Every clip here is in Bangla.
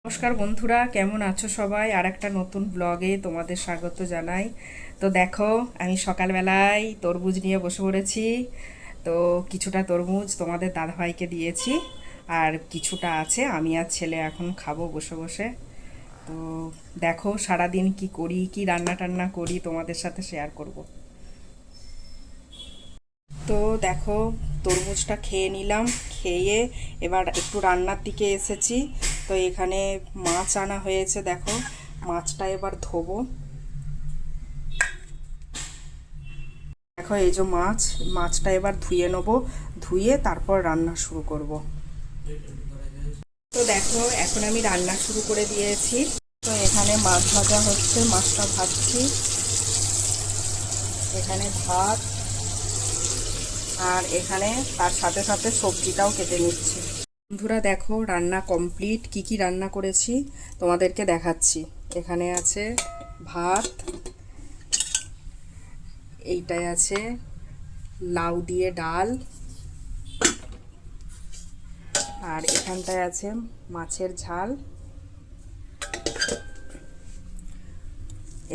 নমস্কার বন্ধুরা, কেমন আছো সবাই? আর একটা নতুন ব্লগে তোমাদের স্বাগত জানাই। তো দেখো, আমি সকালবেলায় তরমুজ নিয়ে বসে পড়েছি। তো কিছুটা তরমুজ তোমাদের দাদাভাইকে দিয়েছি, আর কিছুটা আছে, আমি আর ছেলে এখন খাবো বসে বসে। তো দেখো সারাদিন কি করি, কি রান্না টান্না করি তোমাদের সাথে শেয়ার করব। তো দেখো, তরমুজটা খেয়ে নিলাম, খেয়ে এবার একটু রান্নার দিকে এসেছি। তো এখানে মাছ আনা হয়েছে, দেখো মাছটা এবার ধোবো। দেখো এই যে মাছ, মাছটা এবার ধুয়ে নেবো, ধুয়ে তারপর রান্না শুরু করব। তো দেখো এখন আমি রান্না শুরু করে দিয়েছি। তো এখানে মাছ ভাজা হচ্ছে, মাছটা ভাজছি। এখানে ভাত, আর এখানে তার সাথে সাথে সবজিটাও কেটে নিচ্ছি। বন্ধুরা দেখো, রান্না কমপ্লিট। কি কি রান্না করেছি তোমাদেরকে দেখাচ্ছি। এখানে আছে ভাত, এইটায় আছে লাউ দিয়ে ডাল, আর এখানটায় আছে মাছের ঝাল,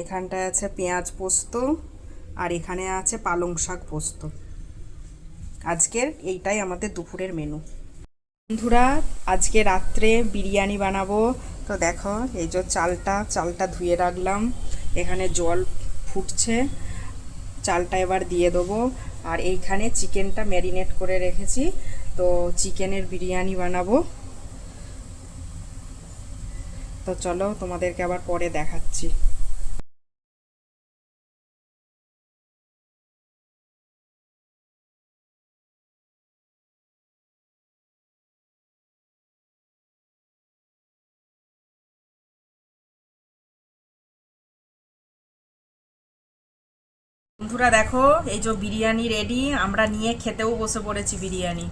এখানটায় আছে পেঁয়াজ পোস্ত, আর এখানে আছে পালং শাক পোস্ত। আজকের এইটাই আমাদের দুপুরের মেনু। বন্ধুরা আজকে রাত্রে বিরিয়ানি বানাবো। তো দেখো এই যে চালটা ধুয়ে রাখলাম, এখানে জল ফুটছে, চালটা এবার দিয়ে দেবো। আর এইখানে চিকেনটা ম্যারিনেট করে রেখেছি, তো চিকেনের বিরিয়ানি বানাবো। তো চলো তোমাদেরকে আবার পরে দেখাচ্ছি। বন্ধুরা দেখো, এই যে বিরিয়ানি রেডি, আমরা নিয়ে খেতেও বসে পড়েছি বিরিয়ানি।